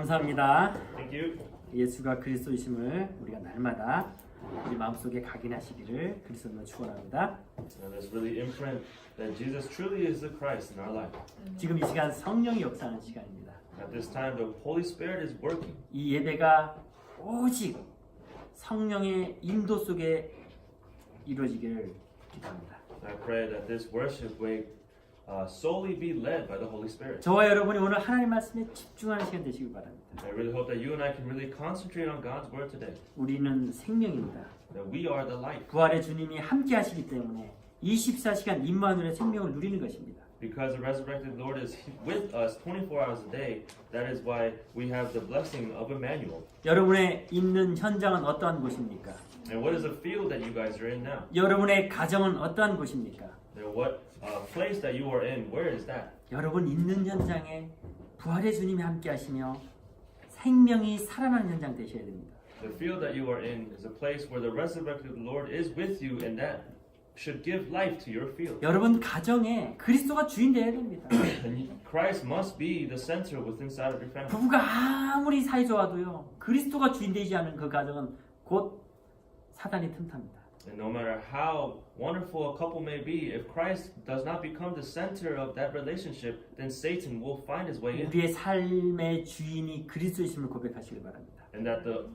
감사합니다. Thank you. 예수가 그리스도이심을 우리가 날마다 우리 마음속에 각인하시기를 그리스도로 축원합니다. And let's really imprint that Jesus truly is the Christ in our life. 지금 이 시간 성령이 역사하는 시간입니다. At this time, the Holy Spirit is working. 이 예배가 오직 성령의 인도 속에 이루어지기를 기도합니다. And I pray that this worship will solely be led by the Holy Spirit. 저와 여러분이 오늘 하나님 말씀에 집중하는 시간 되시길 바랍니다. I really hope that you and I can really concentrate on God's word today. 우리는 생명입니다. That we are the light. 부활의 주님이 함께 하시기 때문에 24시간 임마누엘의 생명을 누리는 것입니다. Because the resurrected Lord is with us 24 hours a day, that is why we have the blessing of Emmanuel. 여러분의 있는 현장은 어떠한 곳입니까? And what is the field that you guys are in now? 여러분의 가정은 어떠한 곳입니까? And what place that you are in, where is that? 여러분 있는 현장에 부활의 주님이 함께 하시며 생명이 살아나는 현장 되셔야 됩니다. The field that you are in is a place where the resurrected Lord is with you, and that should give life to your field. 여러분 가정에 그리스도가 주인 되어야 됩니다. And Christ must be the center within inside of your family. 부부가 아무리 사이 좋아도요 그리스도가 주인 되지 않은 그 가정은 곧 사단이 틈탑니다. And no matter how wonderful a couple may be, if Christ does not become the center of that relationship, then Satan will find his way in. 우리의 삶의 주인이 그리스도이심을 고백하시길 바랍니다. And that the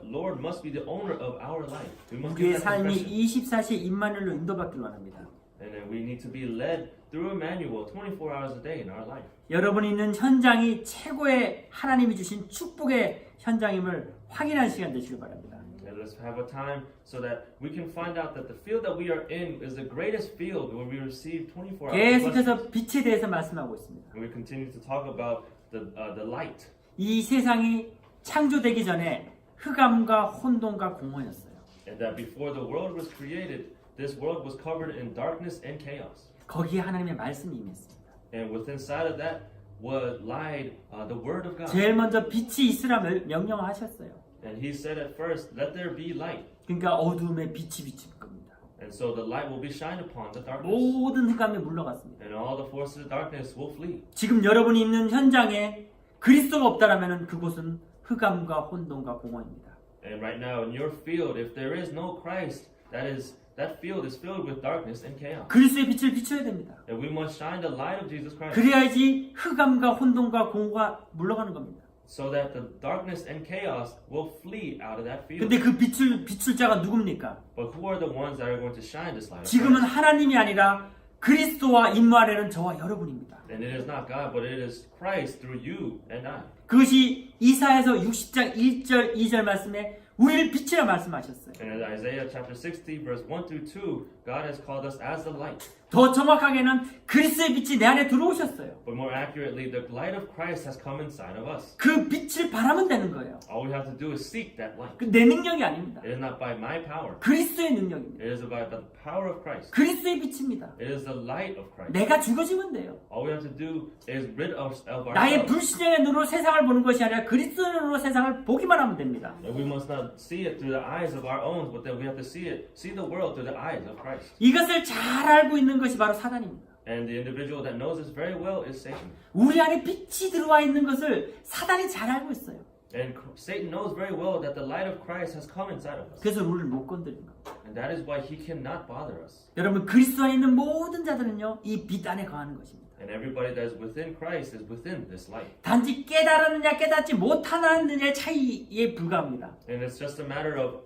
Lord must be the owner of our life. We must 우리의 give that 삶이 confession. 24시에 임마누엘로 인도받기를 원합니다. And then we need to be led through Emmanuel 24 hours a day in our life. 여러분이 있는 현장이 최고의 하나님이 주신 축복의 현장임을 확인하는 시간 되시길 바랍니다. And let's have a time so that we can find out that the field that we are in is the greatest field where we receive 24 hours. 계속해서 빛에 대해서 말씀하고 있습니다. And we continue to talk about the light. 이 세상이 창조되기 전에 흑암과 혼돈과 공허였어요. And that before the world was created, this world was covered in darkness and chaos. 거기에 하나님의 말씀이 임했습니다. And within inside of that was lied the word of God. 제일 먼저 빛이 있으라 명령하셨어요. And he said at first, let there be light. 그러니까 어둠에 빛이 비칠 겁니다. And so the light will be shined upon the darkness. 모든 흑암에 물러갔습니다. And all the forces of darkness will flee. 지금 여러분이 있는 현장에 그리스도가 없다라면 그곳은 흑암과 혼돈과 공허입니다. And right now in your field, if there is no Christ, that field is filled with darkness and chaos. 그리스도의 빛을 비춰야 됩니다. And we must shine the light of Jesus Christ. 그래야지 흑암과 혼돈과 공허가 물러가는 겁니다. So that the darkness and chaos will flee out of that field. 근데 그 빛을 비출 자가 누굽니까? But who are the ones that are going to shine this light? 지금은 하나님이 아니라 그리스도와 임마누엘은 저와 여러분입니다. And it is not God, but it is Christ through you and I. 그것이 이사야서 60장 1절 2절 말씀에 우리를 빛이라 말씀하셨어요. And in Isaiah chapter 60 verse 1 through 2, God has called us as the light. 더 정확하게는 그리스도의 빛이 내 안에 들어오셨어요. But more accurately, the light of Christ has come inside of us. 그 빛을 바라면 되는 거예요. All we have to do is seek that light. 내 능력이 아닙니다. It is not by my power. 그리스도의 능력입니다. It is by the power of Christ. 그리스도의 빛입니다. It is the light of Christ. 내가 죽어지면 돼요. All we have to do is rid of 나의 ourselves. 불신의 눈으로 세상을 보는 것이 아니라 그리스도의 눈으로 세상을 보기만 하면 됩니다. And we must not see it through the eyes of our own, but then we have to see the world through the eyes of Christ. 이것을 잘 알고 있는 것이 바로 사단입니다. And the individual that knows this very well is Satan. 우리 안에 빛이 들어와 있는 것을 사단이 잘 알고 있어요. And Satan knows very well that the light of Christ has come inside of us. 그래서 우리를 못 건드리는 거예요. And that is why he cannot bother us. 여러분 그리스도 안에 있는 모든 자들은요 이 빛 안에 거하는 것입니다. And everybody that is within Christ is within this light. 단지 깨달았느냐 깨닫지 못하느냐의 차이에 불과합니다. And it's just a matter of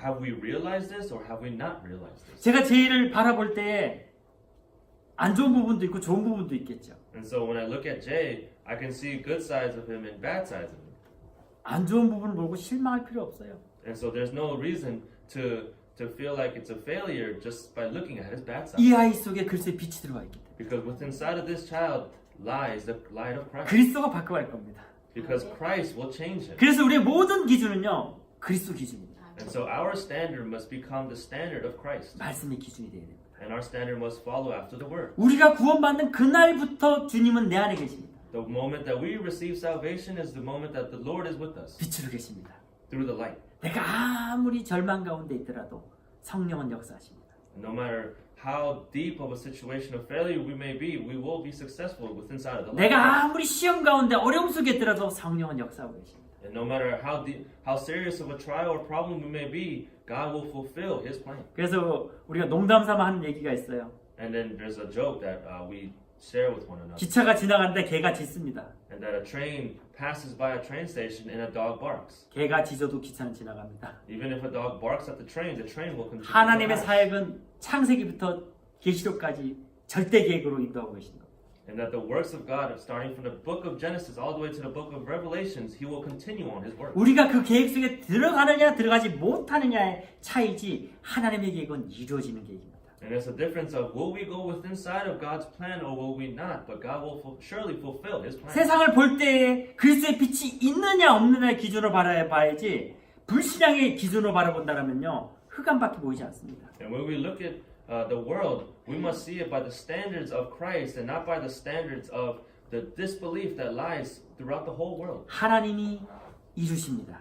have we realized this or have we not realized this? 제가 제이를 바라볼 때 안 좋은 부분도 있고 좋은 부분도 있겠죠. And so when I look at Jay, I can see good sides of him and bad sides of him. 안 좋은 부분을 보고 실망할 필요 없어요. And so there's no reason to feel like it's a failure just by looking at his bad side. 이 아이 속에 그리스도의 빛이 들어와 있기 때문에 Because within inside of this child lies the light of Christ. 그리스도가 바꿔갈 겁니다. Because Christ will change him. 그래서 우리의 모든 기준은요 그리스도 기준입니다. And so our standard must become the standard of Christ. 말씀의 기준이 되어야 됩니다. And our standard must follow after the word. 우리가 구원받는 그날부터 주님은 내 안에 계십니다. The moment that we receive salvation is the moment that the Lord is with us 빛으로 계십니다. through the light. 내가 아무리 절망 가운데 있더라도 성령은 역사하십니다. No matter how deep of a situation of failure we may be, we will be successful with inside of the life. 내가 아무리 시험 가운데 어려움 속에 있더라도 성령은 역사하고 계십니다. And no matter how deep, how serious of a trial or problem we may be, God will fulfill His plan. 그래서 우리가 농담 삼아 하는 얘기가 있어요. And then there's a joke that we share with one another. 기차가 지나가는데 개가 짖습니다. And that a train passes by a train station and a dog barks. 개가 짖어도 기차는 지나갑니다. Even if a dog barks at the train will continue. 하나님의 to pass. 사역은 창세기부터 계시록까지 절대 계획으로 인도하고 계십니다. And that the works of God, starting from the book of Genesis all the way to the book of Revelations, He will continue on His work. 우리가 그 계획 속에 들어가느냐 들어가지 못하느냐의 차이지 하나님의 계획은 이루어지는 계획입니다. And it's a difference of will we go with inside of God's plan or will we not? But God will surely fulfill His plan. 세상을 볼 때에 그리스도의 빛이 있느냐 없느냐의 기준으로 바라봐야지 불신앙의 기준으로 바라본다면요 흑암밖에 보이지 않습니다. And when we look at the world, we must see it by the standards of Christ and not by the standards of the disbelief that lies throughout the whole world. 하나님이 이루십니다.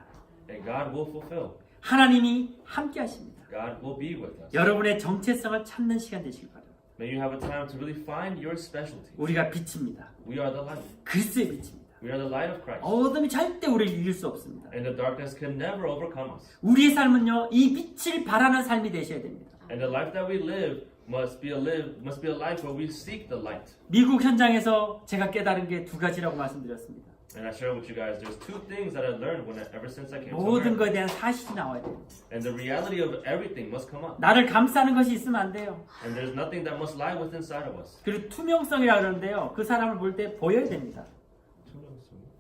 And God will fulfill. 하나님이 함께하십니다. God will be with us. 여러분의 정체성을 찾는 시간 되시길 바랍니다. May you have a time to really find your specialty. 우리가 빛입니다. We are the light. 그리스도의 빛입니다. We are the light of Christ. 어둠이 절대 우리를 이길 수 없습니다. And the darkness can never overcome us. 우리의 삶은요 이 빛을 바라는 삶이 되셔야 됩니다. And the life that we live must be a life where we seek the light. 미국 현장에서 제가 깨달은 게 두 가지라고 말씀드렸습니다. And I share with you guys, there's two things that I've learned ever since I came to 모든 America. 것에 대한 사실이 나와야 돼요. And the reality of everything must come up. 나를 감싸는 것이 있으면 안 돼요. And there's nothing that must lie within inside of us. 그리고 투명성이라 그러는데요. 그 사람을 볼 때 보여야 됩니다.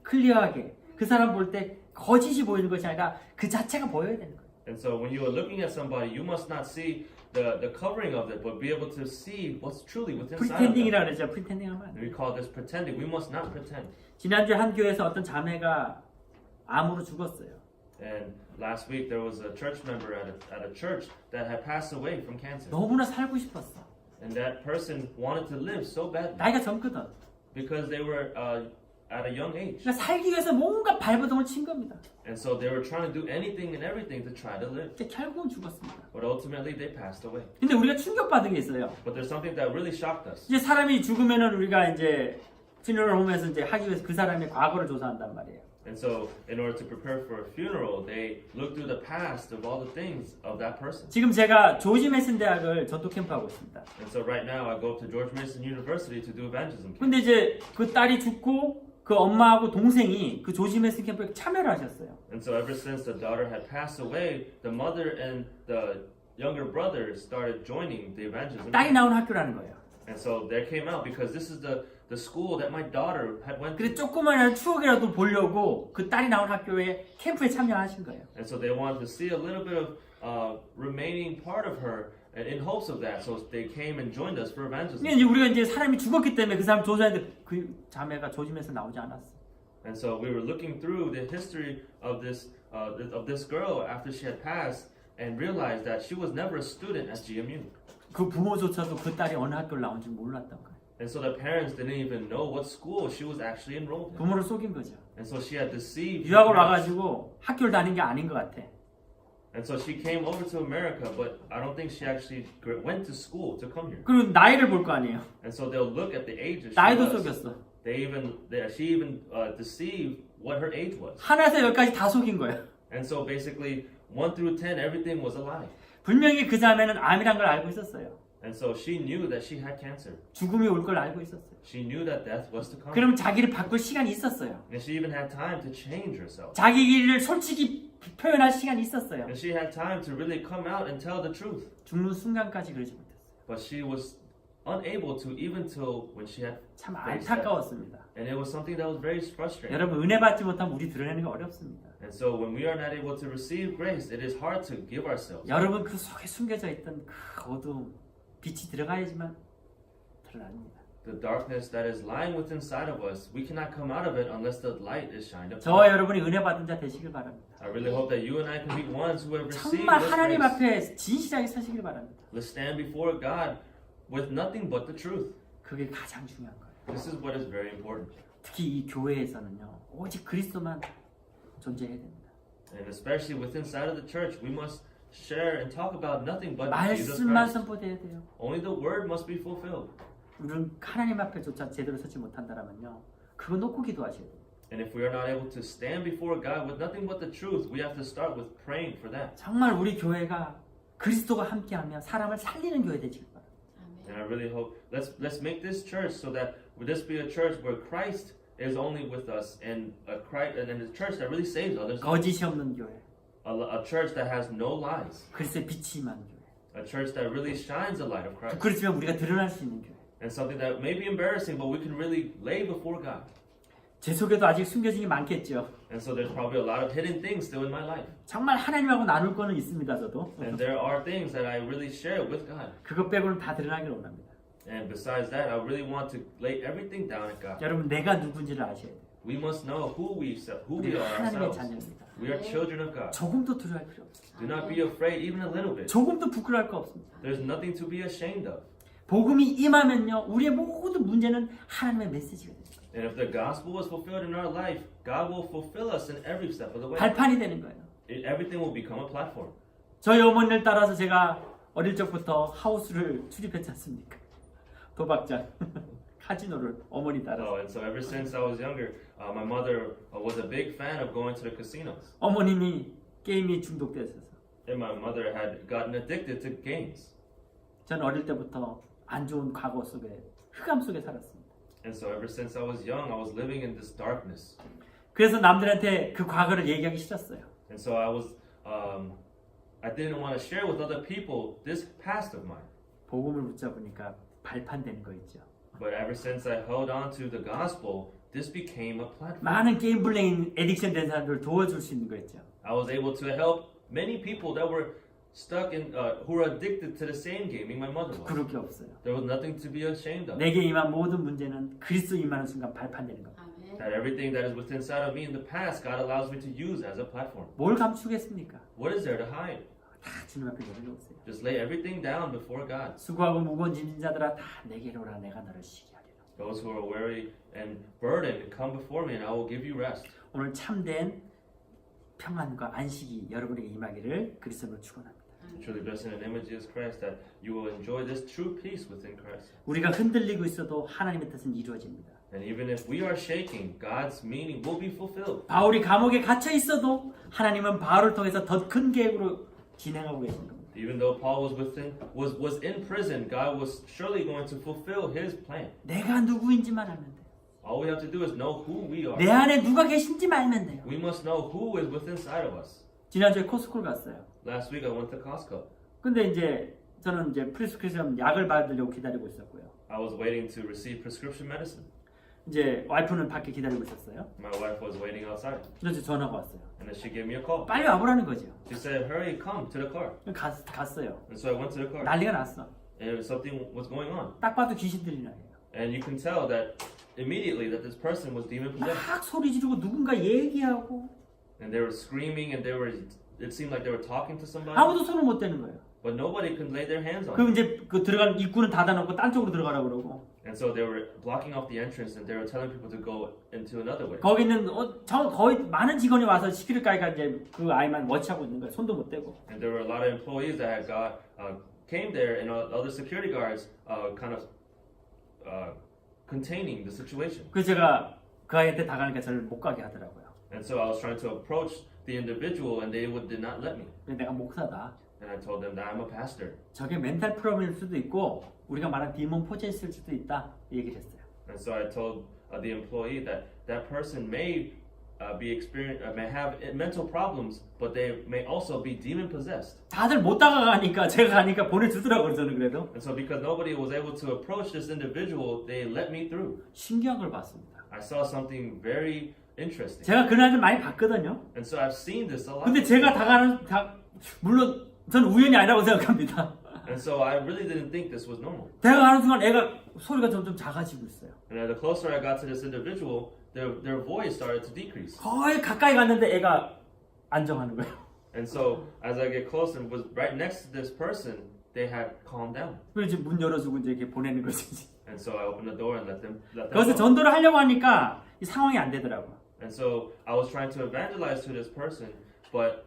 클리어하게. 그 사람 볼 때 거짓이 보이는 것이 아니라 그 자체가 보여야 되는 거예요. And so when you are looking at somebody, you must not see the covering of it, but be able to see what's truly within inside of them. 프리텐딩이라 그러죠. 프리텐딩 하면 안 돼요. We call this pretending. We must not pretend. 지난주에 한 교회에서 어떤 자매가 암으로 죽었어요. And last week there was a church member at a church that had passed away from cancer. 너무나 살고 싶었어. And that person wanted to live so badly 나이가 젊거든. because they were at a young age. 그러니까 살기 위해서 뭔가 발버둥을 친 겁니다. And so they were trying to do anything and everything to try to live. 근데 결국은 죽었습니다. But ultimately they passed away. 근데 우리가 충격받은 게 있어요. But there's something that really shocked us. 이제 사람이 죽으면은 우리가 이제 funeral home에서 이제 하기 위해서 그 사람의 과거를 조사한단 말이에요. And so in order to prepare for a funeral, they look through the past of all the things of that person. 지금 제가 조지 메슨 대학을 전도 캠프하고 있습니다. And so right now I go up to George Mason University to do evangelism camp. 근데 이제 그 딸이 죽고 그 엄마하고 동생이 그 조지 메슨 캠프에 참여를 하셨어요. And so ever since the daughter had passed away, the mother and the younger brother started joining the evangelism 딸이 camp. 나온 학교라는 거예요. And so they came out because this is the school that my daughter had went to. 그래서 조그마한 추억이라도 보려고 그 딸이 나온 학교에 캠프에 참여하신 거예요. And so they wanted to see a little bit of remaining part of her in hopes of that. So they came and joined us for evangelism. 근데 이제 우리가 이제 사람이 죽었기 때문에 그 사람 조사했는데 그 자매가 조지 메슨 나오지 않았어. And so we were looking through the history of this girl after she had passed and realized that she was never a student at GMU. 그 부모조차도 그 딸이 어느 학교를 나온지 몰랐던 거예요. And so the parents didn't even know what school she was actually enrolled in. 부모를 속인 거죠. And so she had deceived. 유학을 her parents. 와가지고 학교를 다닌 게 아닌 것 같아. And so she came over to America, but I don't think she actually went to school to come here. 그리고 나이를 볼 거 아니에요. And so they'll look at the age that she 나이도 was. 속였어. She even deceived what her age was. 하나에서 열까지 다 속인 거예요. And so basically 1 through 10, everything was a lie. 분명히 그 자매는 암이란 걸 알고 있었어요. And so she knew that she had cancer. 죽음이 올 걸 알고 있었어요. She knew that death was to come. 그럼 자기를 바꿀 시간이 있었어요. And she even had time to change herself. 자기 길을 솔직히 표현할 시간이 있었어요. And she had time to really come out and tell the truth. 죽는 순간까지 그러지 못했어요. But she was unable to even till when she had 참 faced death. 안타까웠습니다. And it was something that was very frustrating. 여러분 은혜 받지 못하면 우리 드러내는 게 어렵습니다. And so when we are not able to receive grace, it is hard to give ourselves. 여러분 그 속에 숨겨져 있던 그 어두움 빛이 들어가야지만 드러납니다. The darkness that is lying within inside of us, we cannot come out of it unless the light is shined upon. 저와 여러분이 은혜 받은 자 되시길 바랍니다. I really hope that you and I can be ones who have received 정말 this 하나님 grace. 앞에 진실하게 서시길 바랍니다. Let's stand before God with nothing but the truth. 그게 가장 중요한 거예요. This is what is very important. 특히 이 교회에서는요. 오직 그리스도만 존재해야 됩니다. And especially within inside of the church, we must share and talk about nothing but Jesus 말씀만 Christ. 선포돼야 돼요. Only the word must be fulfilled. 우리는 하나님 앞에조차 제대로 서지 못한다라면요, 그거 놓고 기도하셔야 돼요. And if we are not able to stand before God with nothing but the truth, we have to start with praying for that. 정말 우리 교회가 그리스도가 함께하며 사람을 살리는 교회 되길 바랍니다. And I really hope let's make this church so that would this be a church where Christ is only with us and a church that really saves others. 거짓이 없는 교회, A church that has no lies. 그리스도의 빛이 임하는 교회. A church that really shines the light of Christ. 그렇지만 우리가 드러날 수 있는 교회. And something that may be embarrassing, but we can really lay before God. 제 속에도 아직 숨겨진 게 많겠죠. And so there's probably a lot of hidden things still in my life. 정말 하나님하고 나눌 거는 있습니다, 저도. And there are things that I really share with God. 그것 빼고는 다 드러나기를 원합니다. And besides that, I really want to lay everything down at God. 여러분, 내가 누군지를 아셔야 돼요. We must know who we 우리 are 하나님의 ourselves. 자녀입니다. We are children of God. 조금도 두려워할 필요 없어요. Do not be afraid even a little bit. 조금도 부끄러워할 거 없습니다. There's nothing to be ashamed of. 복음이 임하면요, 우리의 모든 문제는 하나님의 메시지가 됩니다. And if the gospel is fulfilled in our life, God will fulfill us in every step of the way. 발판이 되는 거예요. Everything will become a platform. 저희 어머니를 따라서 제가 어릴 적부터 하우스를 출입했지 않습니까? 도박장, 카지노를 어머니 따라서. And so ever since I was younger, my mother was a big fan of going to the casinos. 어머님이 게임이 중독되셔서 And my mother had gotten addicted to games. 저는 어릴 때부터 안 좋은 과거 속에, 흑암 속에 살았습니다. And so ever since I was young, I was living in this darkness. 그래서 남들한테 그 과거를 얘기하기 싫었어요. And so I didn't want to share with other people this past of mine. 복음을 붙잡으니까 발판되는 거 있죠. But ever since I held on to the gospel, this became a platform. 많은 게임 블레인 에딕션 된 사람들을 도와줄 수 있는 거 있죠. I was able to help many people that were stuck in, who were addicted to the same gaming my mother was. 그럴 게 없어요. There was nothing to be ashamed of. 내게 임한 모든 문제는 그리스도 임하는 순간 발판되는 겁니다. That everything that is within inside of me in the past, God allows me to use as a platform. 뭘 감추겠습니까? What is there to hide? 다 주님 앞에 내려놓으세요. Just lay everything down before God. 수고하고 무거운 짐진 자들아 다 내게로 오라, 내가 너를 쉬게 하리라. Those who are weary and burdened, come before me and I will give you rest. 오늘 참된 평안과 안식이 여러분에게 임하기를 그리스도로 축원합니다. Truly blessed in the name of Jesus Christ that you will enjoy this true peace within Christ. 우리가 흔들리고 있어도 하나님의 뜻은 이루어집니다. And even if we are shaking, God's meaning will be fulfilled. 바울이 감옥에 갇혀 있어도 하나님은 바울을 통해서 더 큰 계획으로 진행하고 계신 겁니다. Even though Paul was in prison, God was surely going to fulfill His plan. 내가 누구인지만 알면 돼요. All we have to do is know who we are. 내 안에 누가 계신지만 알면 돼요. We must know who is within inside of us. 지난주에 코스코를 갔어요. Last week I went to Costco. 근데 이제 저는 이제 프리스크리션 약을 받으려고 기다리고 있었고요. I was waiting to receive prescription medicine. 이제 와이프는 밖에 기다리고 있었어요. My wife was waiting outside. 그래서 전화가 왔어요. And then she gave me a call. 빨리 와보라는 거죠. She said, hurry, come to the car. 갔어요. And so I went to the car. 난리가 났어. And something was going on. 딱 봐도 귀신 들리나 해요. And you can tell that immediately that this person was demon possessed. 막 소리 지르고 누군가 얘기하고 And they were screaming and it seemed like they were talking to somebody. 아무도 손을 못 대는 거예요. But nobody could lay their hands on 그럼 them. 이제 그 들어가는 입구는 닫아놓고 딴 쪽으로 들어가라고 그러고 And so they were blocking off the entrance and they were telling people to go into another way. 거기 있는 거의 많은 직원이 와서 시키를 까니까 이제 그 아이만 워치하고 있는 거예요. 손도 못 대고. And there were a lot of employees that came there and other security guards kind of containing the situation. 그래서 제가 그 아이한테 다가가니까 저를 못 가게 하더라고요. And so I was trying to approach the individual and they did not let me. 그래서 내가 목사다. And I told them that I'm a pastor. 저게 멘탈 프로블일 수도 있고 우리가 말한 디몬 포제 있을 수도 있다 얘기를 했어요. And so I told the employee that person may may have mental problems, but they may also be demon possessed. 다들 못 다가가니까 제가 가니까 보내주더라고요. 저는 그래도 And so because nobody was able to approach this individual, they let me through. 신기한 걸 봤습니다. I saw something very interesting. 제가 그날을 많이 봤거든요. And so I've seen this a lot. 근데 제가 물론 저는 우연이 아니라고 생각합니다. And so I really didn't think this was normal. 다가가는 순간 애가 소리가 점점 작아지고 있어요. And the closer I got to this individual, their voice started to decrease. 거의 가까이 갔는데 애가 안정하는 거예요. And so as I get closer and was right next to this person, they had calmed down. 그래서 이제 문 열어주고 이제 이렇게 보내는 거지. And so I opened the door and let them 거기서 go. 전도를 하려고 하니까 이 상황이 안 되더라고요. And so I was trying to evangelize to this person, but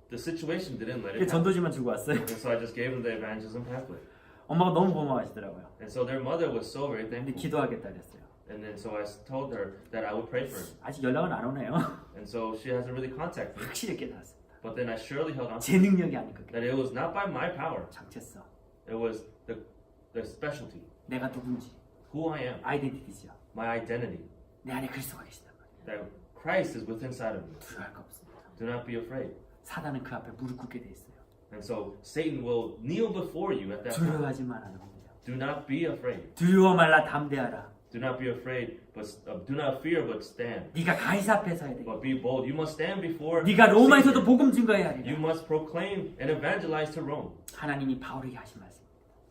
the situation didn't let 그 it happen. 전도지만 주고 왔어요. And so I just gave them the evangelism pamphlet. 엄마가 너무 고마워하시더라고요. And so their mother was so very 근데 thankful. 기도하겠다 그랬어요. And then so I told her that I would pray for her. 아직 연락은 안 오네요. And so she hasn't really contacted me. 확실히 깨달았습니다. But then I surely held on 제 능력이 아니거든요. that it was not by my power. 정체성, It was the specialty, 내가 누군지, who I am, 아이덴티티죠. my identity, 내 안에 그리스도가 계시단 말이에요. that Christ is within inside of me. 두려워할 거 없습니다. Do not be afraid. 사단은 그 앞에 무릎 꿇게 돼 있어요. And so Satan will kneel before you at that time. 두려워하지 말아는 겁니다. Do not be afraid. 두려워 말라 담대하라. Do not be afraid, but do not fear, but stand. 네가 가이사 앞에 서야 돼. But be bold. You must stand before. 네가 로마에서도 Caesar. 복음 증거해야 You 하리라. must proclaim and evangelize to Rome. 하나님이 바울에게 하신 말씀.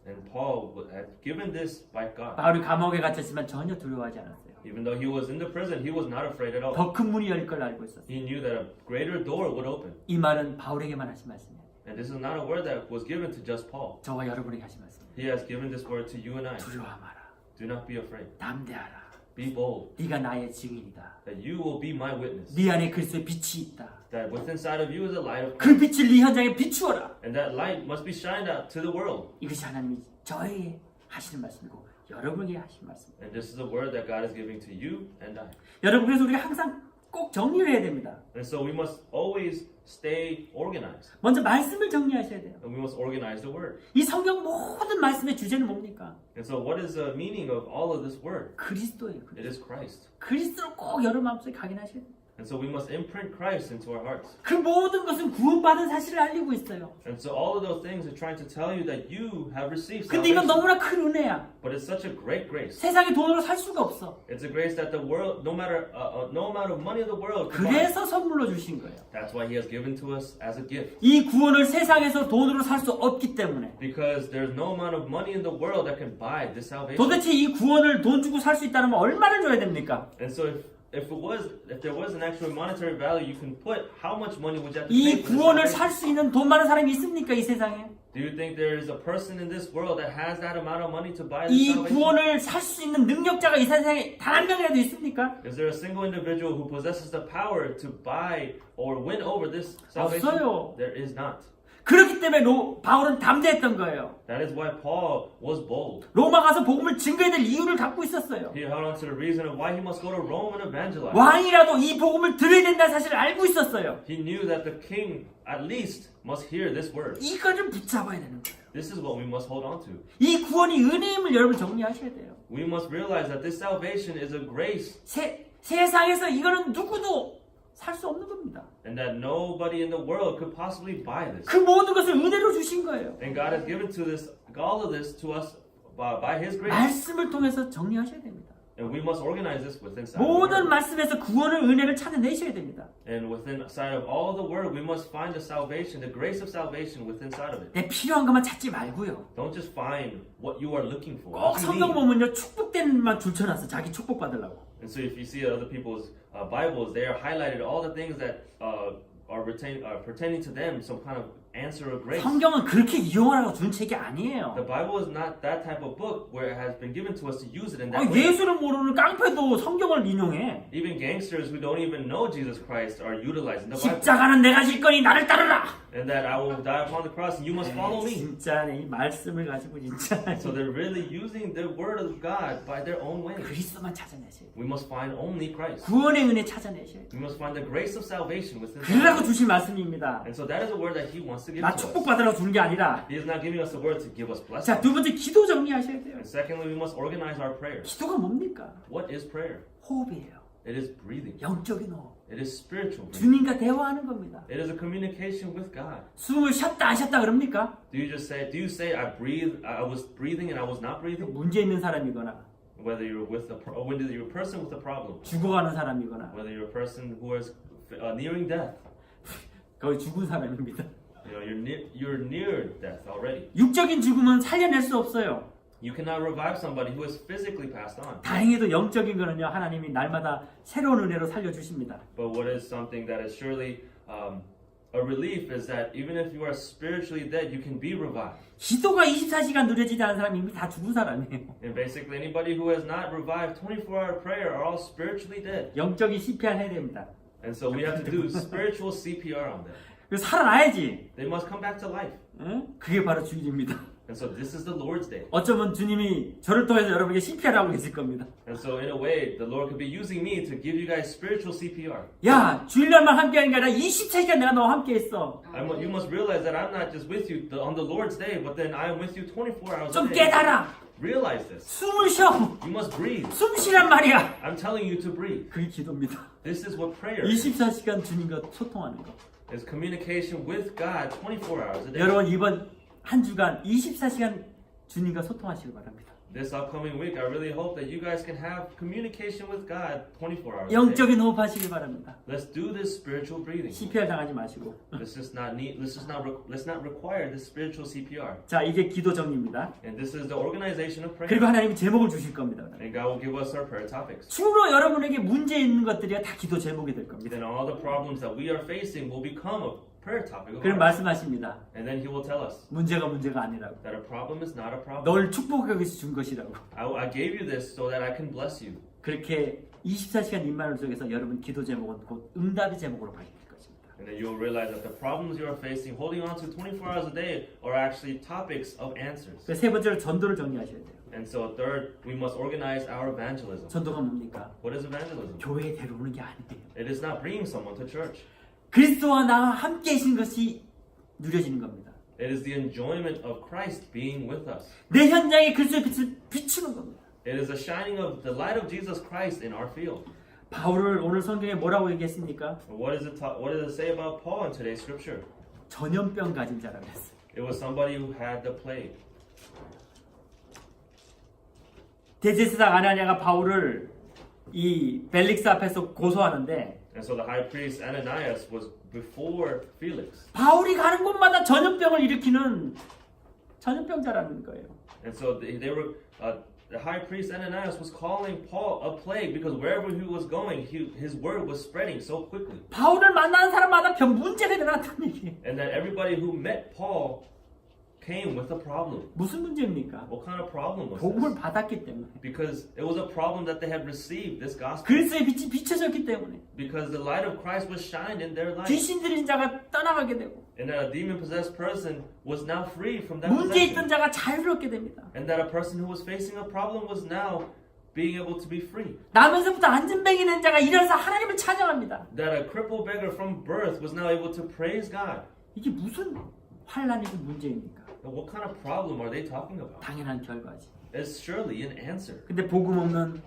And Paul had given this by God. 바울이 감옥에 갇혔지만 전혀 두려워하지 않았어요. Even though he was in the prison, he was not afraid at all. 더 큰 문이 열릴 걸 알고 있었어요. He knew that a greater door would open. 이 말은 바울에게만 하신 말씀이에요. And this is not a word that was given to just Paul. 저와 여러분에게 하신 말씀이에요. He has given this word to you and I. 두려워 마라. Do not be afraid. 담대하라. Be bold. 네가 나의 증인이다. That you will be my witness. 네 안에 그리스도의 빛이 있다. That within inside of you is a light of 그 Christ. 빛을 네 현장에 비추어라. And that light must be shined out to the world. 이것이 하나님이 저에게 하시는 말씀이고 여러분에게 하시는 말씀입니다. And this is a word that God is giving to you and I. 여러분 그래서 우리가 항상 꼭 정리를 해야 됩니다. And so we must always stay organized. 먼저 말씀을 정리하셔야 돼요. And we must organize the word. 이 성경 모든 말씀의 주제는 뭡니까? And so what is the meaning of all of this word? 그리스도예요. It is Christ. 그리스도로 꼭 여러분 마음속에 각인하셔야 돼요. And so we must imprint Christ into our hearts. 그 모든 것은 구원받은 사실을 알리고 있어요. And so all of those things are trying to tell you that you have received 근데 이건 salvation. 너무나 큰 은혜야. But it's such a great grace. 세상의 돈으로 살 수가 없어. It's a grace that the world, no amount of money in the world can buy. 그래서 선물로 주신 거예요. That's why He has given to us as a gift. 이 구원을 세상에서 돈으로 살 수 없기 때문에 Because there's no amount of money in the world that can buy this salvation. 도대체 이 구원을 돈 주고 살 수 있다면 얼마를 줘야 됩니까? And so if there was an actual monetary value you can put, how much money would you have to 이 pay for this 구원을 salvation? 살 수 있는 돈 많은 사람이 있습니까 이 세상에? Do you think there is a person in this world that has that amount of money to buy this 이 salvation? 구원을 살 수 있는 능력자가 이 세상에 단 한 명이라도 있습니까? Is there a single individual who possesses the power to buy or win over this salvation? 없어요. There is not. 그렇기 때문에 바울은 담대했던 거예요. That is why Paul was bold. 로마 가서 복음을 증거해야 될 이유를 갖고 있었어요. He held on to the reason of why he must go to Rome and evangelize. 왕이라도 이 복음을 들어야 된다는 사실을 알고 있었어요. He knew that the king at least must hear this word. 이거를 붙잡아야 되는 거예요. This is what we must hold on to. 이 구원이 은혜임을 여러분 정리하셔야 돼요. We must realize that this salvation is a grace 세상에서 이거는 누구도 살 수 없는 겁니다. and that nobody in the world could possibly buy this. 그 모든 것을 은혜로 주신 거예요. And God has given all of this to us by His grace. 말씀을 통해서 정리하셔야 됩니다. And we must organize this within inside of the 모든 word. 말씀에서 구원을 은혜를 찾아내셔야 됩니다. And within inside of all the word, we must find the salvation, the grace of salvation within inside of it. 내 필요한 것만 찾지 말고요. Don't just find what you are looking for. 꼭 what you 성경 need. 보면요 축복된 만 줄쳐놨어. 자기 축복 받으려고. And so if you see other people's Bibles, they are highlighted all the things that are pertaining to them, some kind of answer of grace. 성경은 그렇게 이용하라고 준 책이 아니에요. The Bible is not that type of book where it has been given to us to use it in 아, that way. 예수를 모르는 깡패도 성경을 인용해. Even gangsters who don't even know Jesus Christ are utilizing the Bible. 십자가는 내가 질 거니 나를 따르라. And that I will die upon the cross and you must follow me. 진짜 이 말씀을 가지고 진짜 So they're really using the word of God by their own way. 그리스도만 찾아내셔야 돼요. We must find only Christ. 구원의 은혜 찾아내셔야 돼요. We must find the grace of salvation within 그러라고 us. 주신 말씀입니다. And so that is a word that He wants to give 나 to 축복 us. 받으라고 주는 게 아니라. He is not giving us the word to give us blessing. 자, 두 번째 기도 정리하셔야 돼요. And secondly, we must organize our prayers. 기도가 뭡니까? What is prayer? 호흡이에요. It is breathing. 영적인 호흡. It is spiritual breathing. 주님과 대화하는 겁니다. It is a communication with God. 숨을 쉬었다 안 쉬었다 그럽니까? Do you say I was breathing and I was not breathing? 문제 있는 사람이거나 Whether you're a person with a problem, 죽어가는 사람이거나 whether you're a person who is nearing death, 거의 죽은 사람입니다. you're near death already. 육적인 죽음은 살려낼 수 없어요. You cannot revive somebody who is physically passed on. 다행히도 영적인 거는요 하나님이 날마다 새로운 은혜로 살려주십니다. But what is something that is surely a relief is that even if you are spiritually dead, you can be revived. 기도가 24시간 누려지지 않은 사람이 이미 다 죽은 사람이에요. And basically, anybody who has not revived 24-hour prayer are all spiritually dead. 영적인 CPR 해야 됩니다. And so we have to do spiritual CPR on them. 그래서 살아나야지. They must come back to life. 응? 그게 바로 주일입니다. And so this is the Lord's day. 어쩌면 주님이 저를 통해서 여러분에게 CPR하고 계실 겁니다. And so in a way, the Lord could be using me to give you guys spiritual CPR. 야, 주일날만 함께하는 게 아니라 24시간 내가 너와 함께했어. You must realize that I'm not just with you on the Lord's day, but then I am with you 24 hours a 좀 day. 깨달아. Realize this. 숨을 쉬어. You must breathe. 숨 쉬란 말이야. I'm telling you to breathe. 그게 기도입니다. This is what prayer is. 24시간 주님과 소통하는 거. Is communication with God 24 hours a day. 여러분 이번 한 주간 24시간 주님과 소통하시길 바랍니다. This upcoming week, I really hope that you guys can have communication with God 24 hours a day. 영적인 호흡하시길 바랍니다. Let's do this spiritual breathing. CPR 당하지 마시고. Let's not require this spiritual CPR. 자, 이게 기도 정리입니다. And this is the organization of prayer. 그리고 하나님이 제목을 주실 겁니다. And God will give us our prayer topics. 주로 여러분에게 문제 있는 것들이 다 기도 제목이 될 겁니다. Then all the problems that we are facing will become a prayer topic of 그럼 ours. 말씀하십니다. And then He will tell us 문제가 아니라고. that a problem is not a problem. 널 축복하기 위해서 준 것이라고. I gave you this so that I can bless you. 그렇게 24시간 임마누엘 속에서 여러분 기도 제목은 곧 응답의 제목으로 바뀔 것입니다. And then you'll realize that the problems you are facing, holding on to 24 hours a day, are actually topics of answers. 세 번째로 전도를 정리하셔야 돼요. And so third, we must organize our evangelism. 전도가 뭡니까? What is evangelism? 교회에 데려오는 게 아니에요. It is not bringing someone to church. 그리스도와 나와 함께 계신 것이 누려지는 겁니다. It is the enjoyment of Christ being with us. 내 현장에 그리스도의 빛을 비추는 겁니다. It is a shining of the light of Jesus Christ in our field. 바울을 오늘 성경에 뭐라고 얘기했습니까? What does it say about Paul in today's scripture? 전염병 가진 자라고 했어요. It was somebody who had the plague. 대제사장 아나니아가 바울을 이 벨릭스 앞에서 고소하는데 And so the high priest Ananias was before Felix. 바울이 가는 곳마다 전염병을 일으키는 전염병자라는 거예요. And so they were the high priest Ananias was calling Paul a plague because wherever he was going, his word was spreading so quickly. 바울을 만나는 사람마다 문제가 일어났다는 얘기예요. And that everybody who met Paul came with a problem. 무슨 문제입니까? What kind of problem was 복음을 this? 받았기 때문에. Because it was a problem that they had received this gospel. 그리스도의 빛이 비춰졌기 때문에. Because the light of Christ was shined in their life. 귀신 들린 자가 떠나가게 되고 And that a demon-possessed person was now free from that 문제 있던 possession. 자가 자유롭게 됩니다. And that a person who was facing a problem was now being able to be free. 나면서부터 안진뱅이 된 자가 일어나서 하나님을 찬양합니다. That a crippled beggar from birth was now able to praise God. 이게 무슨 환란이고 문제입니까? Now, what kind of problem are they talking about? 당연한 결과지. It's surely an answer. 근데 복음 없는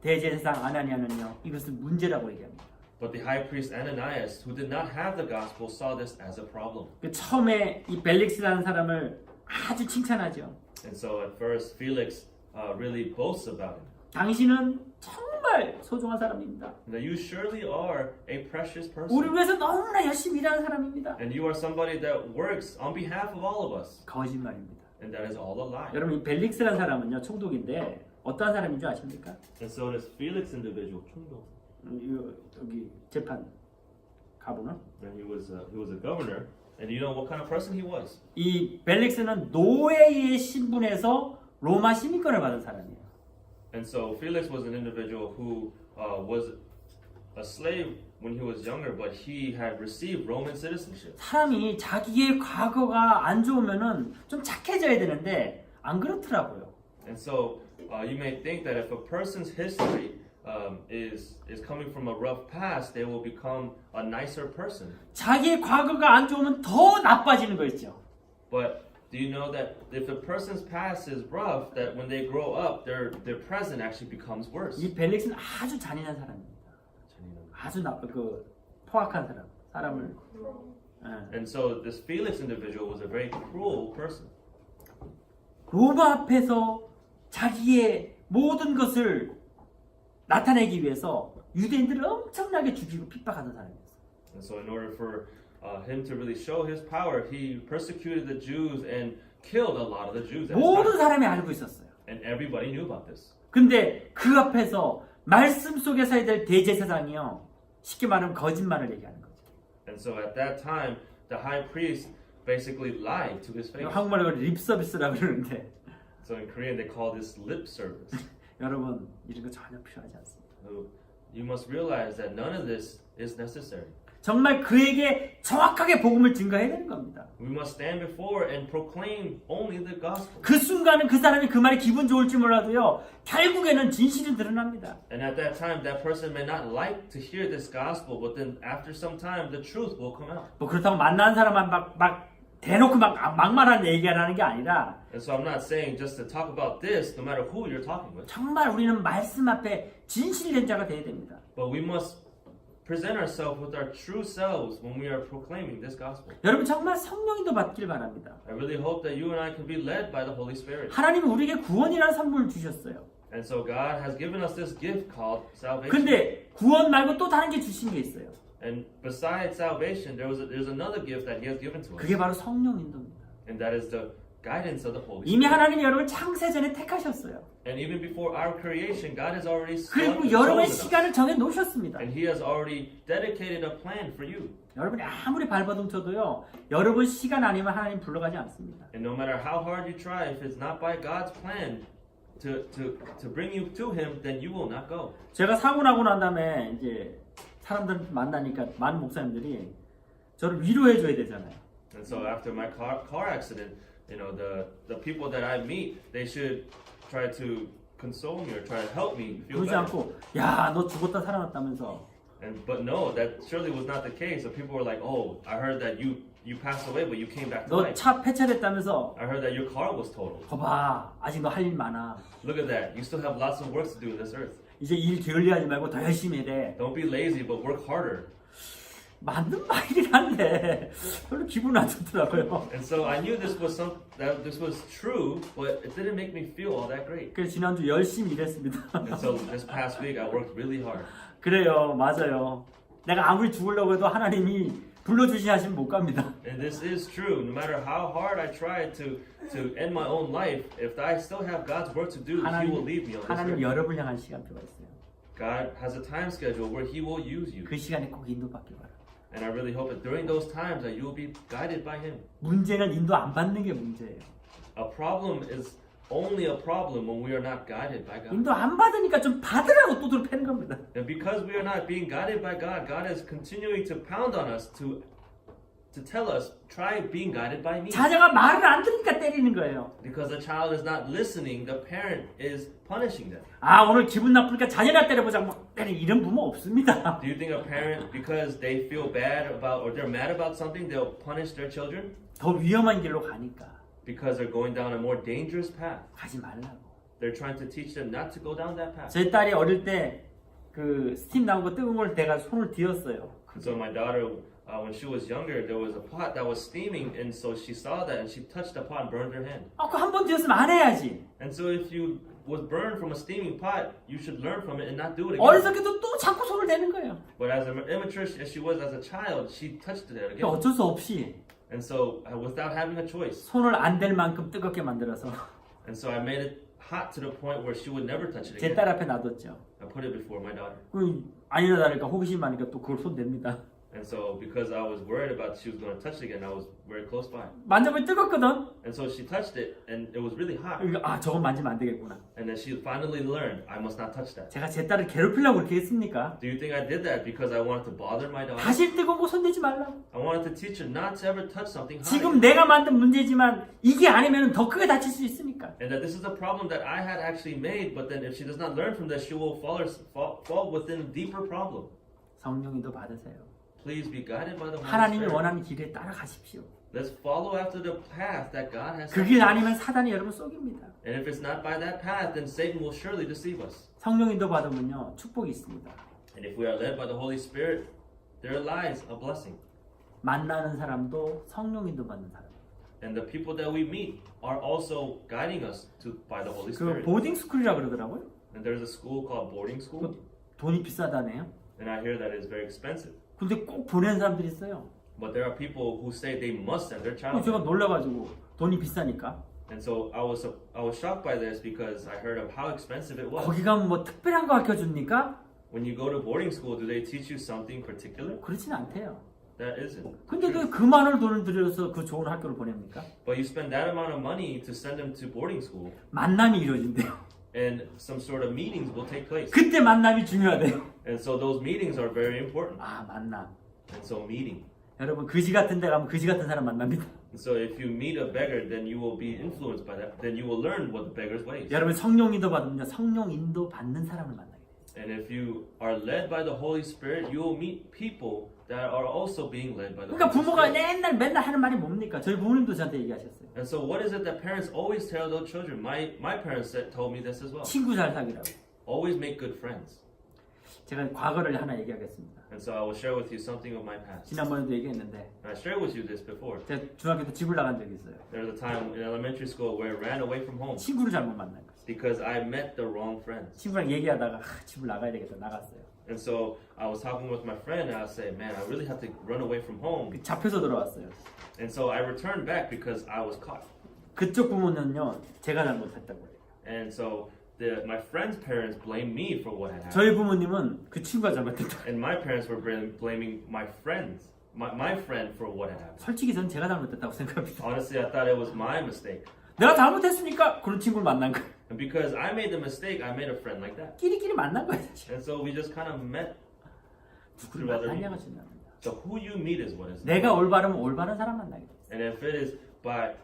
대제사장 아나니아는요, 이것을 문제라고 얘기합니다. But the high priest Ananias, who did not have the gospel, saw this as a problem. 그 처음에 이 벨릭스라는 사람을 아주 칭찬하죠. And so at first, Felix really boasts about him. 당신은 정말 소중한 사람입니다. That you surely are a precious 우리 person. 위해서 너무나 열심히 일하는 사람입니다. And you are somebody that works on behalf of all of us. 거짓말입니다. And that is all a lie. 여러분 이 벨릭스라는 사람은요 총독인데 어떠한 사람인 줄 아십니까? And so this Felix individual, 여기 재판 가보는 and he was a governor. And you know what kind of person he was? 이 벨릭스는 노예의 신분에서 로마 시민권을 받은 사람이에요. And so Felix was an individual who was a slave when he was younger, but he had received Roman citizenship. 사람이 자기의 과거가 안 좋으면은 좀 착해져야 되는데 안 그렇더라고요. And so you may think that if a person's history is coming from a rough past, they will become a nicer person. 자기의 과거가 안 좋으면 더 나빠지는 거 있죠. But do you know that if a person's past is rough, that when they grow up, their present actually becomes worse? 이 벨릭스는 아주 잔인한 사람입니다. 아주 포악한 사람을. And so this Felix individual was a very cruel person. 로마 앞에서 자기의 모든 것을 나타내기 위해서 유대인들을 엄청나게 죽이고 핍박하는 사람이었어요. And so in order for him to really show his power, he persecuted the Jews and killed a lot of the Jews. At his 모든 time. 사람이 알고 있었어요. And everybody knew about this. 근데 그 앞에서 말씀 속에 서야 될 대제사장이요. 쉽게 말하면 거짓말을 얘기하는 거죠. And so at that time, the high priest basically lied to his face. 한국말로 립 서비스라고 그러는데 So in Korean, they call this lip service. 여러분 이런 거 전혀 필요하지 않습니다. So you must realize that none of this is necessary. 정말 그에게 정확하게 복음을 증거해야 되는 겁니다. We must stand before and proclaim only the gospel. 그 순간은 그 사람이 그 말이 기분 좋을지 몰라도요. 결국에는 진실이 드러납니다. And at that time, that person may not like to hear this gospel, but then after some time, the truth will come out. 뭐 그렇다고 만나는 사람만 막 대놓고 막 막말한 얘기하라는 게 아니라 And so I'm not saying just to talk about this, no matter who you're talking with. 정말 우리는 말씀 앞에 진실된 자가 돼야 됩니다. But we must present ourselves with our true selves when we are proclaiming this gospel. 여러분 정말 성령인도 받길 바랍니다. I really hope that you and I can be led by the Holy Spirit. 하나님은 우리에게 구원이라는 선물을 주셨어요. And so God has given us this gift called salvation. 근데 구원 말고 또 다른 게 주신 게 있어요. And besides salvation, there's another gift that He has given to us, 그게 바로 성령 인도입니다. and that is the guidance of the Holy 이미 Spirit. 하나님이 여러분을 창세전에 택하셨어요. And even before our creation, God has already 그리고 chosen 여러분의 us, 시간을 정해 놓으셨습니다. and He has already dedicated a plan for you. 여러분이 아무리 발버둥 쳐도요. 여러분 시간 아니면 하나님 불러가지 않습니다. And no matter how hard you try, if it's not by God's plan to bring you to Him, then you will not go. 제가 사고 나고 난 다음에 이제 사람들 만나니까 많은 목사님들이 저를 위로해 줘야 되잖아요. And so after my car accident, you know, the people that I meet, they should try to console me or try to help me feel 그러지 better. 않고 야, 너 죽었다 살아났다면서 But no, that surely was not the case. So people were like, "Oh, I heard that you passed away, but you came back to 너 life. 차 폐차됐다면서 I heard that your car was totaled. 거봐 아직 너 할 일 많아. Look at that. You still have lots of work to do in this earth. 이제 일 게을리하지 말고 더 열심히 해. Don't be lazy, but work harder." 맞는 말이긴 한데 별로 기분 안 좋더라고요. And so I knew this was this was true, but it didn't make me feel all that great. 그래서 지난주 열심히 일했습니다. And so this past week I worked really hard. 그래요, 맞아요. 내가 아무리 죽으려고 해도 하나님이 불러주시 하시면 못 갑니다. And this is true. No matter how hard I try to end my own life, if I still have God's work to do, He will leave me on this 하나님 earth. 여러분을 향한 시간표가 있어요. God has a time schedule where He will use you. 그 시간에 꼭 인도받길 바랍니다. And I really hope that during those times that you will be guided by Him. 문제는 인도 안 받는 게 문제예요. A problem is only a problem when we are not guided by God. 인도 안 받으니까 좀 받으라고 두드려 패는 겁니다. And because we are not being guided by God, God is continuing to pound on us to tell us, try being guided by me. 자녀가 말을 안 들으니까 때리는 거예요. Because the child is not listening, the parent is punishing them. 아, 오늘 기분 나쁘니까 자녀나 때려보자. 막 때리 이런 부모 없습니다. Do you think a parent, because they feel bad about or they're mad about something, they'll punish their children? 더 위험한 길로 가니까 Because they're going down a more dangerous path. 가지 말라고. They're trying to teach them not to go down that path. 제 딸이 어릴 때 그 스팀 나온 거 뜨거운 걸 내가 손을 뒤었어요. And so my daughter, when she was younger, there was a pot that was steaming, and so she saw that and she touched the pot and burned her hand. 아, 그 한 번 뒤었으면 안 해야지. And so if you was burned from a steaming pot, you should learn from it and not do it again. 어리석게도 또 자꾸 손을 대는 거예요. But as immature as she was as a child, she touched it again. 어쩔 수 없이 And so without having a choice, 손을 안 댈 만큼 뜨겁게 만들어서 and so I made it hot to the point where she would never touch it 제 again. 딸 앞에 놔뒀죠. I put it before my daughter. 그 아니나 다를까 호기심 많으니까 또 그걸 손 댑니다. And so because I was worried about she was going to touch it again, I was very close by. 만져보니 뜨겁거든. And so she touched it, and it was really hot. 아, 저건 만지면 안 되겠구나. And then she finally learned, I must not touch that. 제가 제 딸을 괴롭히려고 그렇게 했습니까? Do you think I did that because I wanted to bother my daughter? 다시 뜨거운 거 손대지 말라고. I wanted to teach her not to ever touch something hot. 지금 내가 만든 문제지만 이게 아니면 더 크게 다칠 수 있으니까. And that this is a problem that I had actually made, but then if she does not learn from this, she will fall within a deeper problem. 성령님도 받으세요. Please be guided by the Holy 하나님이 Spirit. 원하는 길에 따라가십시오. Let's follow after the path that God has 그 set. 길 아니면 사단이 여러분 속입니다. And if it's not by that path, then Satan will surely deceive us. 성령님도 받으면요 축복이 있습니다. And if we are led by the Holy Spirit, there lies a blessing. 만나는 사람도 성령님도 받는 사람. And the people that we meet are also guiding us by the Holy 그 Spirit. 보딩 스쿨이라 그러더라고요. And there's a school called boarding school, 그 돈이 비싸다네요. and I hear that it's very expensive. 근데 꼭 보내는 사람들이 있어요. But there are people who say they must send their child. 제가 there. 놀라가지고 돈이 비싸니까. And so I was shocked by this because I heard of how expensive it was. 거기 가면 뭐 특별한 거 가르쳐줍니까? When you go to boarding school, do they teach you something particular? 그렇진 않대요. That isn't. 근데 왜 그 많은 돈을 들여서 그 좋은 학교를 보냅니까? But you spend that amount of money to send them to boarding school, 만남이 이루어진대요. and some sort of meetings will take place. 그때 만남이 중요하대요. And so those meetings are very important. 아, 만남. And so meeting. 여러분 그지 같은 데 가면 그지 같은 사람 만납니다. And so if you meet a beggar, then you will be influenced by that. Then you will learn what the beggar's ways. 여러분 성령 인도 받으면요. 성령 인도 받는 사람을 만나게 돼요. And if you are led by the Holy Spirit, you will meet people that are also being led by the 그러니까 Holy 부모가 Spirit. 맨날 하는 말이 뭡니까? 저희 부모님도 저한테 얘기하셨어요. And so what is it that parents always tell their children? My parents told me this as well. 친구 잘 사귀라고. Always make good friends. 제가 과거를 하나 얘기하겠습니다. And so I will share with you something of my past. 지난번에도 얘기했는데 And I shared with you this before. 제가 중학교 때 집을 나간 적이 있어요. There was a time in elementary school where I ran away from home 친구를 잘못 만난 거죠. because I met the wrong friends. 친구랑 얘기하다가 집을 나가야 되겠다 나갔어요. And so I was talking with my friend and I said, man, I really have to run away from home. 잡혀서 돌아왔어요. And so I returned back because I was caught. 그쪽 부모는요 제가 잘못했다고 해요. And so my friend's parents blamed me for what had happened. 저희 부모님은 그 친구가 잘못했다. And my parents were blaming my friend for what had happened. 솔직히 전 제가 잘못했다고 생각합니다. Honestly, I thought it was my mistake. 내가 잘못했으니까 그런 친구를 만난 거예요. And because I made the mistake, I made a friend like that. 끼리끼리 만난 거예요. 사실. And so we just kind of met. 누구를 만나냐가 중요합니다. So who you meet is what is. 내가 올바르면 올바른 사람 만나게 돼요. And if it is by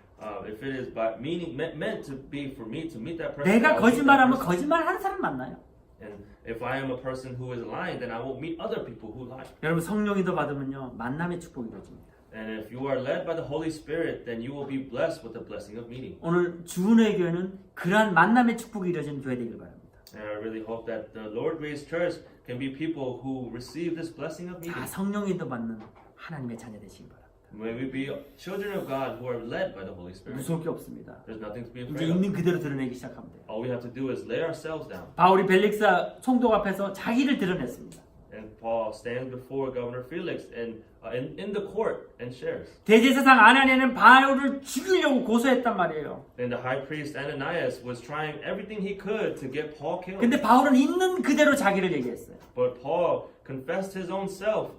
meaning meant to be for me to meet that person. 내가 I'll meet that 거짓말하면 person. 거짓말하는 사람 만나요. And if I am a person who is lying, then I will meet other people who lie. 여러분 성령이도 받으면요 만남의 축복이 이루어집니다. And if you are led by the Holy Spirit, then you will be blessed with the blessing of meeting. 오늘 주은의 교회는 그러한 만남의 축복이 이루어지는 교회 되길 바랍니다. And I really hope that the Lord Grace Church can be people who receive this blessing of meeting. 다 성령이도 받는 하나님의 자녀 되시길 바랍니다. May we be children of God who are led by the Holy Spirit. 무서울 게 없습니다. There's nothing to be 이제 afraid of. 있는 그대로 드러내기 시작하면 돼요. All we have to do is lay ourselves down. 바울이 벨릭스 총독 앞에서 자기를 드러냈습니다. And Paul stands before Governor Felix and in the court and shares. 대제사장 아나니아는 바울을 죽이려고 고소했단 말이에요. And the high priest Ananias was trying everything he could to get Paul killed. 근데 바울은 있는 그대로 자기를 얘기했어요. But Paul confessed his own self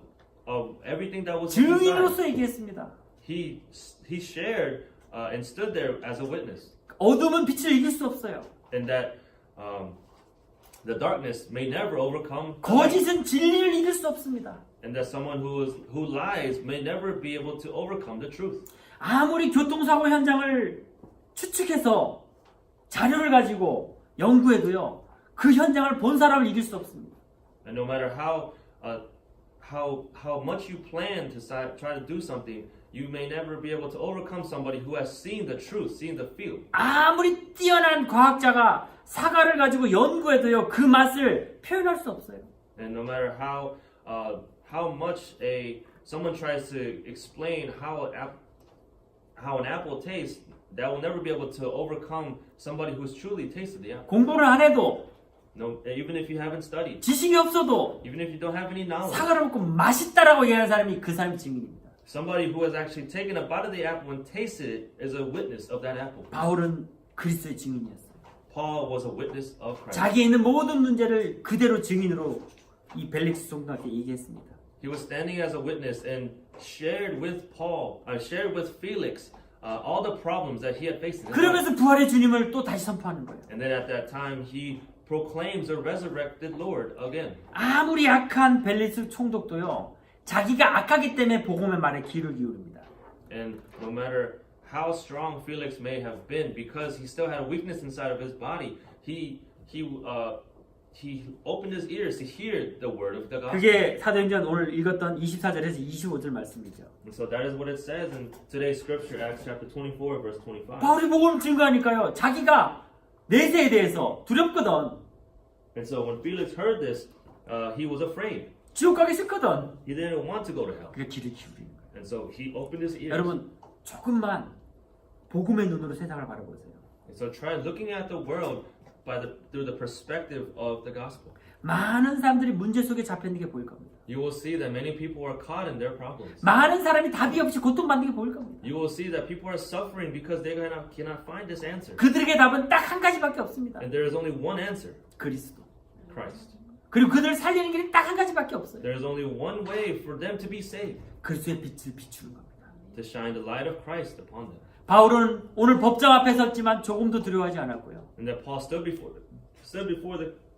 of everything that was inside. 증인으로서 얘기했습니다. He shared and stood there as a witness, 어둠은 빛을 이길 수 없어요. and that the darkness may never overcome the light, 거짓은 진리를 이길 수 없습니다. and that someone who lies may never be able to overcome the truth. 아무리 교통사고 현장을 추측해서 자료를 가지고 연구해도요, 그 현장을 본 사람을 이길 수 없습니다. And no matter how much you plan to try to do something, you may never be able to overcome somebody who has seen the truth, seen the field. 아무리 뛰어난 과학자가 사과를 가지고 연구해도요, 그 맛을 표현할 수 없어요. And no matter how much someone tries to explain how an apple tastes, that will never be able to overcome somebody who's truly tasted the apple. 공부를 안 해도, No, even if you haven't studied, 지식이 없어도 even if you don't have any knowledge, 사과를 먹고 맛있다라고 얘기하는 사람이 그 사람의 증인입니다. somebody who has actually taken a bite of the apple and tasted it is a witness of that apple. 바울은 그리스도의 증인이었어요. Paul was a witness of Christ. 자기에 있는 모든 문제를 그대로 증인으로 이 벨릭스 총독한테 얘기했습니다. He was standing as a witness and shared with Felix all the problems that he had faced in his life. 그러면서 부활의 주님을 또 다시 선포하는 거예요. And then at that time, he proclaims the resurrected Lord again. 아무리 약한 벨릭스 총독도요, 자기가 악하기 때문에 복음의 말에 귀를 기울입니다. And no matter how strong Felix may have been, because he still had a weakness inside of his body, he opened his ears to hear the word of the gospel. 그게 사도행전 오늘 읽었던 24절에서 25절 말씀이죠. And so that is what it says in today's scripture, Acts chapter 24, verse 25. 바울이 복음을 증거하니까요, 자기가 내세에 대해서 두렵거든, And so when Felix heard this, he was afraid. 지옥 가기 싫거든. He didn't want to go to hell. 그게 귀를 기울이는 거예요. And so he opened his ears. 여러분, 조금만 복음의 눈으로 세상을 바라보세요. And so try looking at the world through the perspective of the gospel. 많은 사람들이 문제 속에 잡혀있는 게 보일 겁니다. You will see that many people are caught in their problems. 많은 사람이 답이 없이 고통받는 게 보일 겁니다. You will see that people are suffering because they cannot find this answer. 그들에게 답은 딱 한 가지밖에 없습니다. And there is only one answer, 그리스도. Christ. 그리고 그들을 살리는 길이 딱 한 가지밖에 없어요. There is only one way for them to be saved, 그리스도의 빛을 비추는 겁니다. to shine the light of Christ upon them. 바울은 오늘 법정 앞에 섰지만 조금도 두려워하지 않았고요. And that Paul stood before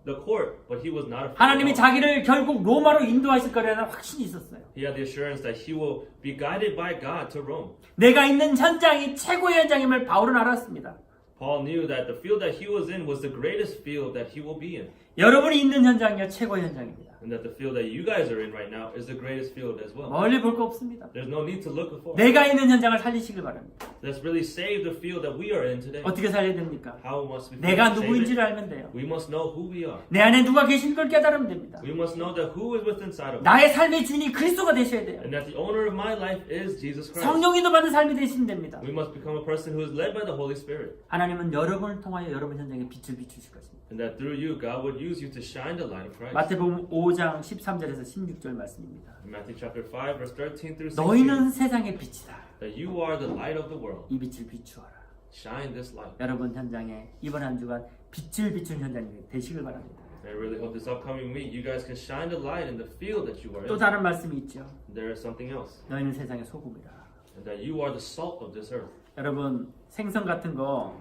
the court, but he was not afraid. 하나님이 at all. 자기를 결국 로마로 인도하실 거라는 확신이 있었어요. He had the assurance that he will be guided by God to Rome. 내가 있는 현장이 최고의 현장임을 바울은 알았습니다. Paul knew that the field that he was in was the greatest field that he will be in. 여러분이 있는 현장이요 최고의 현장입니다. And that the field that you guys are in right now is the greatest field as well. 멀리 볼 거 없습니다. There's no need to look before. 내가 있는 현장을 살리시길 바랍니다. Let's really save the field that we are in today. 어떻게 살려야 됩니까? How must we 내가 save it? 누구인지를 알면 돼요. We must know who we are. 내 안에 누가 계신 걸 깨달으면 됩니다. We must know that who is within inside of us. 나의 삶의 주인이 그리스도가 되셔야 돼요. And that the owner of my life is Jesus Christ. 성령 인도받는 삶이 되시면 됩니다. We must become a person who is led by the Holy Spirit. 하나님은 여러분을 통하여 여러분 현장에 빛을 비추실 것입니다. And that through you, God would use you to shine the light of Christ. 마태복음 5장 13절에서 16절 말씀입니다. In Matthew chapter 5, verse 13 through 16, 너희는 세상의 빛이다. that you are the light of the world. 이 빛을 비추어라. Shine this light. 여러분 현장에 이번 한 주간 빛을 비춘 현장이 되시길 바랍니다. And I really hope this upcoming week you guys can shine the light in the field that you are 또 in. 다른 말씀이 있죠. There is something else. 너희는 세상의 소금이다. And that you are the salt of this earth. 여러분 생선 같은 거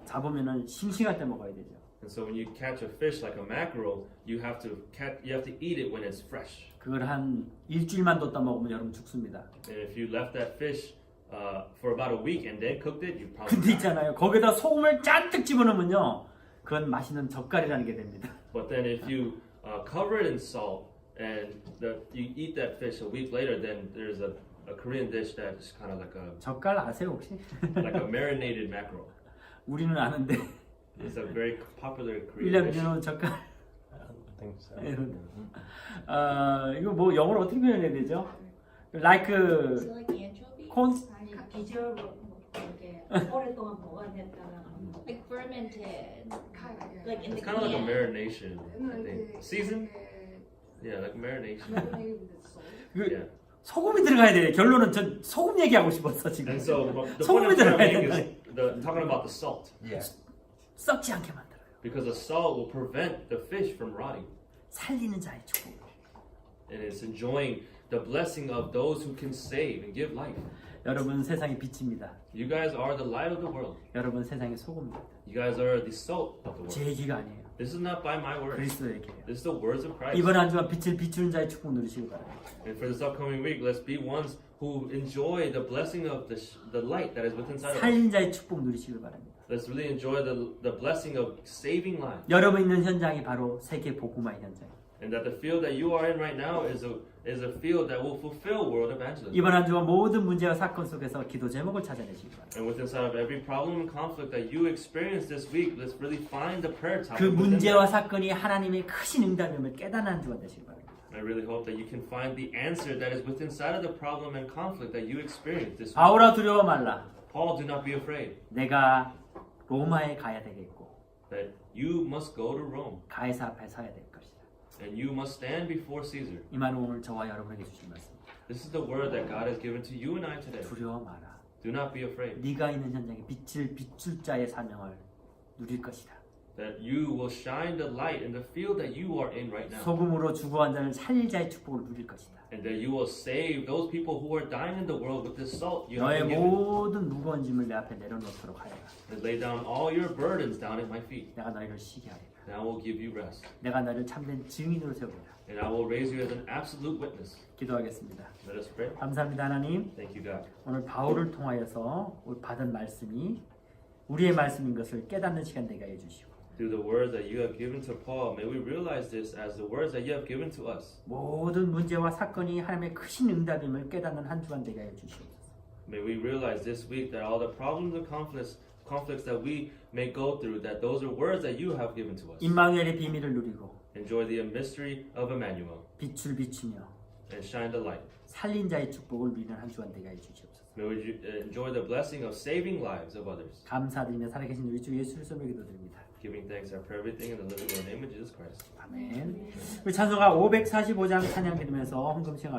잡으면은 싱싱할 때 먹어야 되죠. And so when you catch a fish like a mackerel, you have to eat it when it's fresh. 그걸 한 일주일만 뒀다 먹으면 여러분 죽습니다. And if you left that fish for about a week and then cooked it, you probably 근데 die. 있잖아요. 거기다 소금을 잔뜩 집어넣으면요. 그건 맛있는 젓갈이라는 게 됩니다. But then if you cover it in salt and you eat that fish a week later, then there's a Korean dish that's kind of 젓갈 아세요 혹시? like a marinated mackerel. 우리는 아는데 It's a very popular Korean dish. 1년은 젓갈. I don't think so. 이거 뭐 영어로 어떻게 표현해야 되죠? Like Is it like anchovy? 콘 아니 기절 뭐 이렇게 오랫동안 보관했다가 like fermented, like in the It's kind of like a can. marination, I think. Season? Yeah, like marination. 그 Yeah. 소금이 들어가야 돼. 결론은 전 소금 얘기하고 싶었어 지금. And so the point 소금이 I'm trying to 들어가야 make is 된다. talking about the salt. Yeah. 썩지 않게 만들어요. Because the salt will prevent the fish from rotting. 살리는 자의 축복. And it's enjoying the blessing of those who can save and give life. 여러분 세상의 빛입니다. You guys are the light of the world. 여러분 세상의 소금입니다. You guys are the salt of the 제 world. 얘기가 아니에요. This is not by my words. 그리스도의 얘기예요. This is the words of Christ. 이번 한 주간 빛을 비추는 자의 축복 누리시기 바랍니다. And for this upcoming week, let's be ones who enjoy the blessing of the light that is within inside of us. 살린 자의 축복 누리시길 바랍니다. Let's really enjoy the blessing of saving lives. 여러분 있는 현장이 바로 세계 복음화의 현장이에요. And that the field that you are in right now is a field that will fulfill world evangelism. 이번 한 주간 모든 문제와 사건 속에서 기도 제목을 찾아내시기 바랍니다. And within inside of every problem and conflict that you experience this week, let's really find the prayer 그 topic within 문제와 that. 사건이 하나님의 크신 응답임을 깨닫는 한 주간 되시기 바랍니다. I really hope that you can find the answer that is within inside of the problem and conflict that you experience this week. 바울아 두려워 말라. Paul, do not be afraid 내가 로마에 가야 되겠고 that you must go to Rome 가이사 앞에 서야 될 것이다. and you must stand before Caesar. 이 말은 오늘 저와 여러분에게 주신 말씀입니다. This is the word that God has given to you and I today. 두려워 마라. Do not be afraid 네가 있는 현장에 빛을 비출 자의 사명을 누릴 것이다. that you will shine the light in the field that you are in right now. 소금으로 죽어간 자를 살릴 자의 축복을 누릴 것이다. And that you will save those people who are dying in the world with this salt you 너의 have been given. 모든 무거운 짐을 내 앞에 내려놓도록 하여라. And lay down all your burdens down at my feet. 내가 너희를 쉬게 하리라. And I will give you rest. 내가 너를 참된 증인으로 세우리라. And I will raise you as an absolute witness. 기도하겠습니다. Let us pray. 감사합니다 하나님. Thank you, God. 오늘 바울을 통하여서 받은 말씀이 우리의 말씀인 것을 깨닫는 시간 되게 해주시고 Through the words that you have given to Paul, may we realize this as the words that you have given to us. 모든 문제와 사건이 하나님의 크신 응답임을 깨닫는 한 주간 되게 해주시옵소서. May we realize this week that all the problems and conflicts that we may go through, that those are words that you have given to us. 임마누엘의 비밀을 누리고 Enjoy the mystery of Emmanuel 빛을 비추며 and shine the light. 살린 자의 축복을 누리는 한 주간 되게 해주시옵소서. May we enjoy the blessing of saving lives of others. 감사드리며 살아계신 우리 주 예수 그리스도로 기도드립니다. Giving thanks for everything in the living Lord name of Jesus Christ. 아멘. 우리 찬송가 545장 찬양 드리면서 헌금 시간